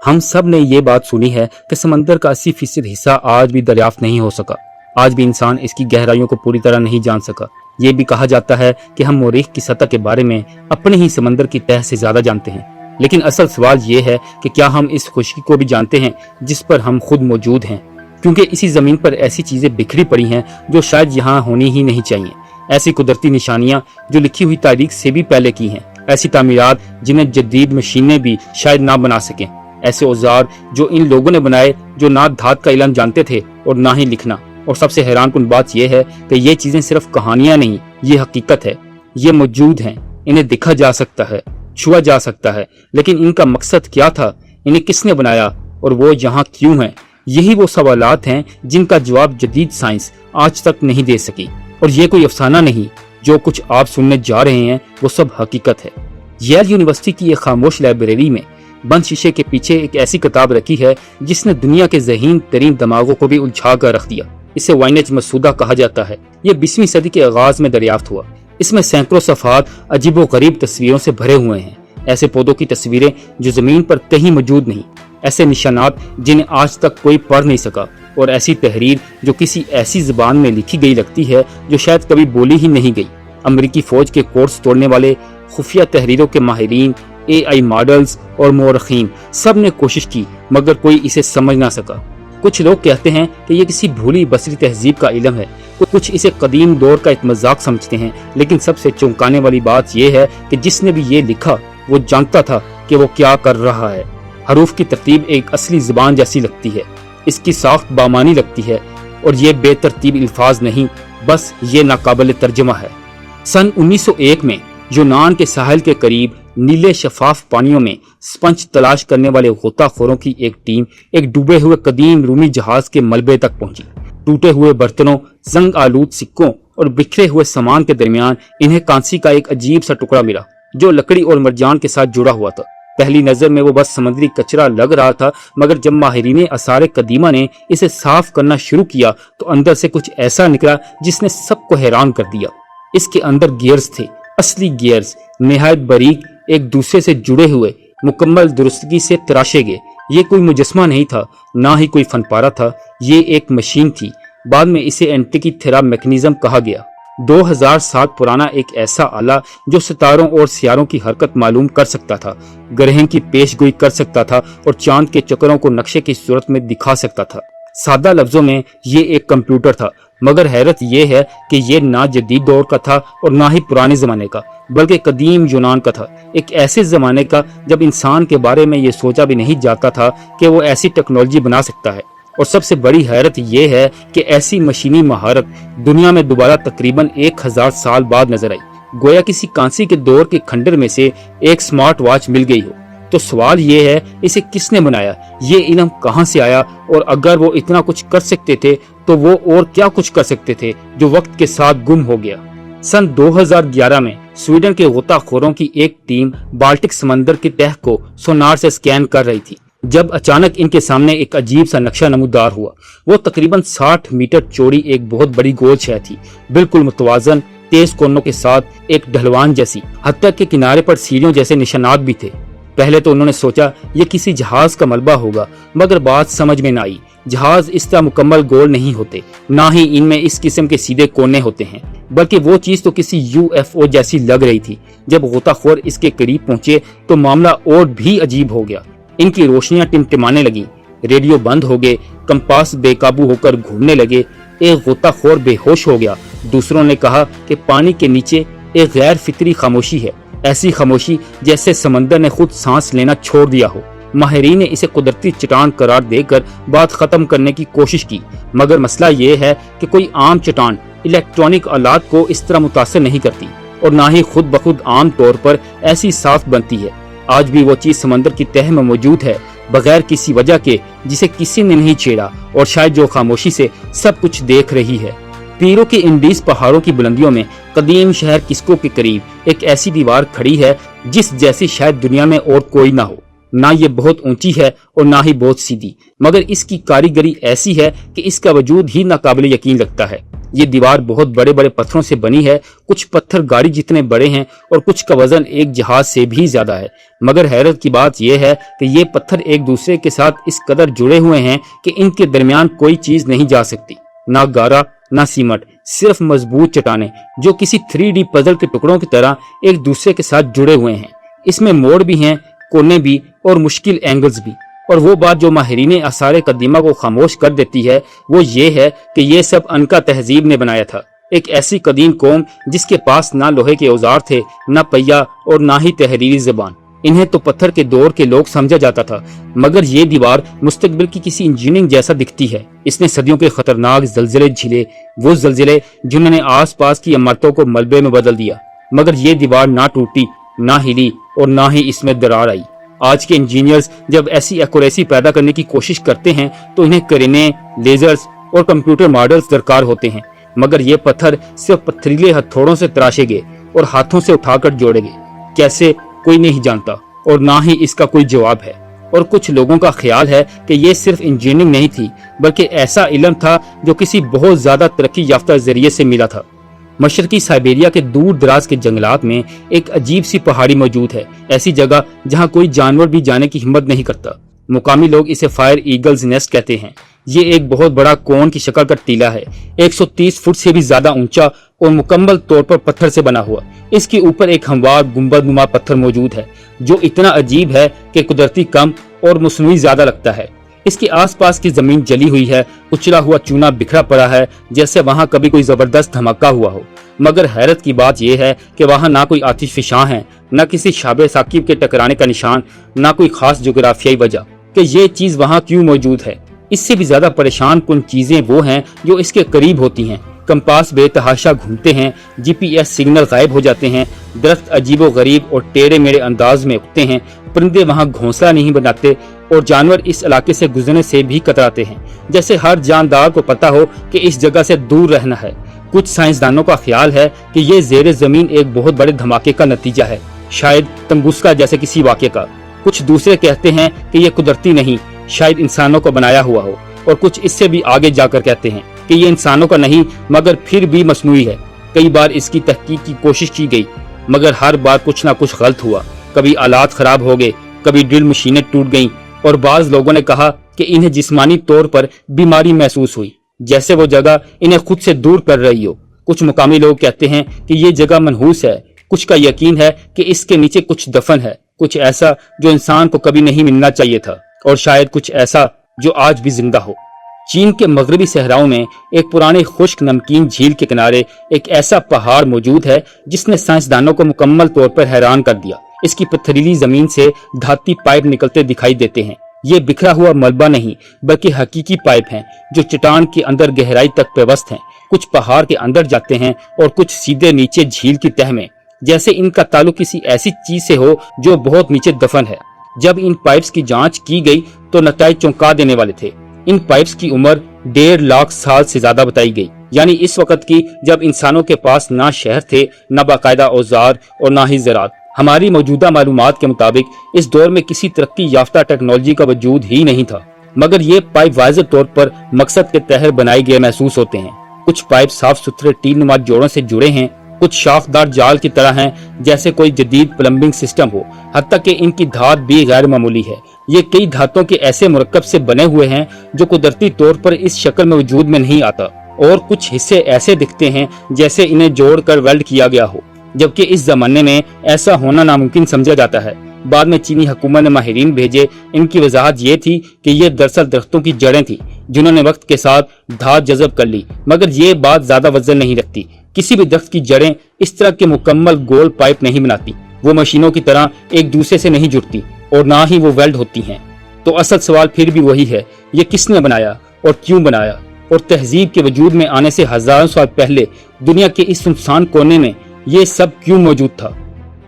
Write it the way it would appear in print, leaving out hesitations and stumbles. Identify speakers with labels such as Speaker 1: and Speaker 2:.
Speaker 1: ہم سب نے یہ بات سنی ہے کہ سمندر کا 80% حصہ آج بھی دریافت نہیں ہو سکا۔ آج بھی انسان اس کی گہرائیوں کو پوری طرح نہیں جان سکا۔ یہ بھی کہا جاتا ہے کہ ہم مریخ کی سطح کے بارے میں اپنے ہی سمندر کی تہ سے زیادہ جانتے ہیں، لیکن اصل سوال یہ ہے کہ کیا ہم اس خشکی کو بھی جانتے ہیں جس پر ہم خود موجود ہیں؟ کیونکہ اسی زمین پر ایسی چیزیں بکھری پڑی ہیں جو شاید یہاں ہونی ہی نہیں چاہیے، ایسی قدرتی نشانیاں جو لکھی ہوئی تاریخ سے بھی پہلے کی ہیں، ایسی تعمیرات جنہیں جدید مشینیں بھی شاید نہ بنا سکیں، ایسے اوزار جو ان لوگوں نے بنائے جو نہ دھات کا علم جانتے تھے اور نہ ہی لکھنا۔ اور سب سے حیران کن بات یہ ہے کہ یہ چیزیں صرف کہانیاں نہیں، یہ حقیقت ہے، یہ موجود ہیں، انہیں دیکھا جا سکتا ہے، چھوا جا سکتا ہے، لیکن ان کا مقصد کیا تھا، انہیں کس نے بنایا اور وہ یہاں کیوں ہیں؟ یہی وہ سوالات ہیں جن کا جواب جدید سائنس آج تک نہیں دے سکی، اور یہ کوئی افسانہ نہیں، جو کچھ آپ سننے جا رہے ہیں وہ سب حقیقت ہے۔ ییل یونیورسٹی کی ایک خاموش لائبریری میں بند شیشے کے پیچھے ایک ایسی کتاب رکھی ہے جس نے دنیا کے ذہین ترین دماغوں کو بھی الجھا کر رکھ دیا۔ اسے وائنیج مسودہ کہا جاتا ہے۔ یہ 20ویں صدی کے آغاز میں دریافت ہوا۔ اس میں سینکڑوں صفحات عجیب و غریب تصویروں سے بھرے ہوئے ہیں، ایسے پودوں کی تصویریں جو زمین پر کہیں موجود نہیں، ایسے نشانات جنہیں آج تک کوئی پڑھ نہیں سکا، اور ایسی تحریر جو کسی ایسی زبان میں لکھی گئی لگتی ہے جو شاید کبھی بولی ہی نہیں گئی۔ امریکی فوج کے کورس توڑنے والے، خفیہ تحریروں کے ماہرین، AI ماڈلز اور مورخین سب نے کوشش کی، مگر کوئی اسے سمجھ نہ سکا۔ کچھ لوگ کہتے ہیں کہ یہ کسی بھولی بصری تہذیب کا علم ہے، کچھ اسے قدیم دور کا ایک مذاق سمجھتے ہیں، لیکن سب سے چونکانے والی بات یہ ہے کہ جس نے بھی یہ لکھا وہ جانتا تھا کہ وہ کیا کر رہا ہے۔ حروف کی ترتیب ایک اصلی زبان جیسی لگتی ہے، اس کی ساخت بامانی لگتی ہے، اور یہ بے ترتیب الفاظ نہیں، بس یہ ناقابل ترجمہ ہے۔ سن 1901 میں یونان کے ساحل کے قریب نیلے شفاف پانیوں میں سپنج تلاش کرنے والے غوطہ خوروں کی ایک ٹیم ایک ڈوبے ہوئے قدیم رومی جہاز کے ملبے تک پہنچی۔ ٹوٹے ہوئے برتنوں، زنگ آلود سکوں اور بکھرے ہوئے سامان کے درمیان انہیں کانسی کا ایک عجیب سا ٹکڑا ملا جو لکڑی اور مرجان کے ساتھ جڑا ہوا تھا۔ پہلی نظر میں وہ بس سمندری کچرا لگ رہا تھا، مگر جب ماہرین آثار قدیمہ نے اسے صاف کرنا شروع کیا تو اندر سے کچھ ایسا نکلا جس نے سب کو حیران کر دیا۔ اس کے اندر گیئرز تھے، اصلی گیئرز، نہایت باریک، ایک دوسرے سے جڑے ہوئے، مکمل درستگی سے تراشے گئے۔ یہ کوئی مجسمہ نہیں تھا، نہ ہی کوئی فن پارہ تھا، یہ ایک مشین تھی۔ بعد میں اسے اینٹیکی تھیرا میکنزم کہا گیا۔ 2000 سال پرانا ایک ایسا آلہ جو ستاروں اور سیاروں کی حرکت معلوم کر سکتا تھا، گرہن کی پیش گوئی کر سکتا تھا اور چاند کے چکروں کو نقشے کی صورت میں دکھا سکتا تھا۔ سادہ لفظوں میں یہ ایک کمپیوٹر تھا، مگر حیرت یہ ہے کہ یہ نہ جدید دور کا تھا اور نہ ہی پرانے زمانے کا، بلکہ قدیم یونان کا تھا، ایک ایسے زمانے کا جب انسان کے بارے میں یہ سوچا بھی نہیں جاتا تھا کہ وہ ایسی ٹیکنالوجی بنا سکتا ہے۔ اور سب سے بڑی حیرت یہ ہے کہ ایسی مشینی مہارت دنیا میں دوبارہ تقریباً 1000 سال بعد نظر آئی، گویا کسی کانسی کے دور کے کھنڈر میں سے ایک سمارٹ واچ مل گئی ہو۔ تو سوال یہ ہے، اسے کس نے بنایا؟ یہ علم کہاں سے آیا؟ اور اگر وہ اتنا کچھ کر سکتے تھے تو وہ اور کیا کچھ کر سکتے تھے جو وقت کے ساتھ گم ہو گیا؟ سن 2011 میں سویڈن کے غوطہ خوروں کی ایک ٹیم بالٹک سمندر کی تہ کو سونار سے سکین کر رہی تھی جب اچانک ان کے سامنے ایک عجیب سا نقشہ نمودار ہوا۔ وہ تقریباً 60 میٹر چوڑی ایک بہت بڑی گول شے تھی، بالکل متوازن، تیز کونوں کے ساتھ ایک ڈھلوان جیسی، حتیٰ کہ کنارے پر سیڑھیوں جیسے نشانات بھی تھے۔ پہلے تو انہوں نے سوچا یہ کسی جہاز کا ملبہ ہوگا، مگر بات سمجھ میں نہ آئی۔ جہاز اس طرح مکمل گول نہیں ہوتے، نہ ہی ان میں اس قسم کے سیدھے کونے ہوتے ہیں، بلکہ وہ چیز تو کسی UFO جیسی لگ رہی تھی۔ جب غوطہ خور اس کے قریب پہنچے تو معاملہ اور بھی عجیب ہو گیا۔ ان کی روشنیاں ٹمٹمانے لگیں، ریڈیو بند ہو گئے، کمپاس بے قابو ہو کر گھومنے لگے۔ ایک غوطہ خور بے ہوش ہو گیا۔ دوسروں نے کہا کہ پانی کے نیچے ایک غیر فطری خاموشی ہے، ایسی خاموشی جیسے سمندر نے خود سانس لینا چھوڑ دیا ہو۔ ماہرین نے اسے قدرتی چٹان قرار دے کر بات ختم کرنے کی کوشش کی، مگر مسئلہ یہ ہے کہ کوئی عام چٹان الیکٹرانک آلات کو اس طرح متاثر نہیں کرتی، اور نہ ہی خود بخود عام طور پر ایسی صاف بنتی ہے۔ آج بھی وہ چیز سمندر کی تہ میں موجود ہے، بغیر کسی وجہ کے، جسے کسی نے نہیں چھیڑا، اور شاید جو خاموشی سے سب کچھ دیکھ رہی ہے۔ پیرو کے انڈیز پہاڑوں کی بلندیوں میں قدیم شہر کسکو کے قریب ایک ایسی دیوار کھڑی ہے جس جیسی شاید دنیا میں اور کوئی نہ ہو۔ نہ یہ بہت اونچی ہے اور نہ ہی بہت سیدھی، مگر اس کی کاریگری ایسی ہے کہ اس کا وجود ہی ناقابل یقین لگتا ہے۔ یہ دیوار بہت بڑے بڑے پتھروں سے بنی ہے، کچھ پتھر گاڑی جتنے بڑے ہیں اور کچھ کا وزن ایک جہاز سے بھی زیادہ ہے۔ مگر حیرت کی بات یہ ہے کہ یہ پتھر ایک دوسرے کے ساتھ اس قدر جڑے ہوئے ہیں کہ ان کے درمیان کوئی چیز نہیں جا سکتی، نہ گارا نہ سیمنٹ، صرف مضبوط چٹانیں جو کسی 3D پزل کے ٹکڑوں کی طرح ایک دوسرے کے ساتھ جڑے ہوئے ہیں۔ اس میں موڑ بھی ہیں، کونے بھی اور مشکل اینگلز بھی۔ اور وہ بات جو ماہرین آثار قدیمہ کو خاموش کر دیتی ہے وہ یہ ہے کہ یہ سب انکا تہذیب نے بنایا تھا، ایک ایسی قدیم قوم جس کے پاس نہ لوہے کے اوزار تھے، نہ پہیا اور نہ ہی تحریری زبان۔ انہیں تو پتھر کے دور کے لوگ سمجھا جاتا تھا، مگر یہ دیوار مستقبل کی کسی انجینئرنگ جیسا دکھتی ہے۔ اس نے صدیوں کے خطرناک زلزلے جھیلے، وہ زلزلے جنہوں نے آس پاس کی عمارتوں کو ملبے میں بدل دیا، مگر یہ دیوار نہ ٹوٹی، نہ ہلی اور نہ ہی اس میں درار آئی۔ آج کے انجینئرز جب ایسی ایکوریسی پیدا کرنے کی کوشش کرتے ہیں تو انہیں کرینے، لیزرز اور کمپیوٹر ماڈلز درکار ہوتے ہیں، مگر یہ پتھر صرف پتھریلے ہتھوڑوں سے تراشے گئے اور ہاتھوں سے اٹھا کر جوڑے گئے۔ کیسے کوئی نہیں جانتا اور نہ ہی اس کا کوئی جواب ہے۔ اور کچھ لوگوں کا خیال ہے کہ یہ صرف انجینئرنگ نہیں تھی بلکہ ایسا علم تھا جو کسی بہت زیادہ ترقی یافتہ ذریعے سے ملا تھا۔ مشرقی سائبیریا کے دور دراز کے جنگلات میں ایک عجیب سی پہاڑی موجود ہے، ایسی جگہ جہاں کوئی جانور بھی جانے کی ہمت نہیں کرتا۔ مقامی لوگ اسے فائر ایگلز نیسٹ کہتے ہیں۔ یہ ایک بہت بڑا کون کی شکل کا ٹیلا ہے، 130 فٹ سے بھی زیادہ اونچا اور مکمل طور پر پتھر سے بنا ہوا۔ اس کے اوپر ایک ہموار گنبد نما پتھر موجود ہے جو اتنا عجیب ہے کہ قدرتی کم اور مصنوعی زیادہ لگتا ہے۔ اس کے آس پاس کی زمین جلی ہوئی ہے، کچلا ہوا چونا بکھرا پڑا ہے جیسے وہاں کبھی کوئی زبردست دھماکہ ہوا ہو۔ مگر حیرت کی بات یہ ہے کہ وہاں نہ کوئی آتش فشاں ہے، نہ کسی شاب ثاقب کے ٹکرانے کا نشان، نہ کوئی خاص جغرافیائی وجہ کہ یہ چیز وہاں کیوں موجود ہے۔ اس سے بھی زیادہ پریشان کن چیزیں وہ ہیں جو اس کے قریب ہوتی ہیں۔ کمپاس بے تحاشا گھومتے ہیں، GPS سگنل غائب ہو جاتے ہیں، درخت عجیب و غریب اور ٹیڑے میڑے انداز میں اگتے ہیں، پرندے وہاں گھونسلہ نہیں بناتے اور جانور اس علاقے سے گزرنے سے بھی کتراتے ہیں، جیسے ہر جاندار کو پتا ہو کہ اس جگہ سے دور رہنا ہے۔ کچھ سائنسدانوں کا خیال ہے کہ یہ زیر زمین ایک بہت بڑے دھماکے کا نتیجہ ہے، شاید تنگوسکا جیسے کسی واقعے کا۔ کچھ دوسرے کہتے ہیں کہ یہ قدرتی نہیں، شاید انسانوں کو بنایا ہوا ہو، اور کچھ اس سے بھی آگے جا کر کہتے ہیں کہ یہ انسانوں کا نہیں مگر پھر بھی مصنوعی ہے۔ کئی بار اس کی تحقیق کی کوشش کی گئی مگر ہر بار کچھ نہ کچھ غلط ہوا، کبھی آلات خراب ہو گئے، کبھی ڈرل مشینیں ٹوٹ گئیں، اور بعض لوگوں نے کہا کہ انہیں جسمانی طور پر بیماری محسوس ہوئی، جیسے وہ جگہ انہیں خود سے دور کر رہی ہو۔ کچھ مقامی لوگ کہتے ہیں کہ یہ جگہ منحوس ہے، کچھ کا یقین ہے کہ اس کے نیچے کچھ دفن ہے، کچھ ایسا جو انسان کو کبھی نہیں ملنا چاہیے تھا، اور شاید کچھ ایسا جو آج بھی زندہ ہو۔ چین کے مغربی صحراؤں میں ایک پرانے خشک نمکین جھیل کے کنارے ایک ایسا پہاڑ موجود ہے جس نے سائنسدانوں کو مکمل طور پر حیران کر دیا۔ اس کی پتھریلی زمین سے دھاتی پائپ نکلتے دکھائی دیتے ہیں۔ یہ بکھرا ہوا ملبہ نہیں بلکہ حقیقی پائپ ہیں جو چٹان کے اندر گہرائی تک پیوست ہیں، کچھ پہاڑ کے اندر جاتے ہیں اور کچھ سیدھے نیچے جھیل کی تہ میں، جیسے ان کا تعلق کسی ایسی چیز سے ہو جو بہت نیچے دفن ہے۔ جب ان پائپس کی جانچ کی گئی تو نتائج چونکا دینے والے تھے۔ ان پائپس کی عمر 1.5 لاکھ سال سے زیادہ بتائی گئی، یعنی اس وقت کی جب انسانوں کے پاس نہ شہر تھے، نہ باقاعدہ اوزار اور نہ ہی زراعت۔ ہماری موجودہ معلومات کے مطابق اس دور میں کسی ترقی یافتہ ٹیکنالوجی کا وجود ہی نہیں تھا، مگر یہ پائپ واضح طور پر مقصد کے تحت بنائے گئے محسوس ہوتے ہیں۔ کچھ پائپ صاف ستھرے ٹیل نما جوڑوں سے جڑے ہیں، کچھ شاخدار جال کی طرح ہیں جیسے کوئی جدید پلمبنگ سسٹم ہو، حتیٰ کہ ان کی دھات بھی غیر معمولی ہے۔ یہ کئی دھاتوں کے ایسے مرکب سے بنے ہوئے ہیں جو قدرتی طور پر اس شکل میں وجود میں نہیں آتا، اور کچھ حصے ایسے دکھتے ہیں جیسے انہیں جوڑ کر ویلڈ کیا گیا ہو، جبکہ اس زمانے میں ایسا ہونا ناممکن سمجھا جاتا ہے۔ بعد میں چینی حکومت نے ماہرین بھیجے، ان کی وضاحت یہ تھی کہ یہ دراصل درختوں کی جڑیں تھیں جنہوں نے وقت کے ساتھ دھات جذب کر لی، مگر یہ بات زیادہ وزن نہیں رکھتی۔ کسی بھی درخت کی جڑیں اس طرح کے مکمل گول پائپ نہیں بناتی، وہ مشینوں کی طرح ایک دوسرے سے نہیں جڑتی اور نہ ہی وہ ویلڈ ہوتی ہیں۔ تو اصل سوال پھر بھی وہی ہے، یہ کس نے بنایا اور کیوں بنایا؟ اور تہذیب کے وجود میں آنے سے ہزاروں سال پہلے دنیا کے اس سنسان کونے میں یہ سب کیوں موجود تھا؟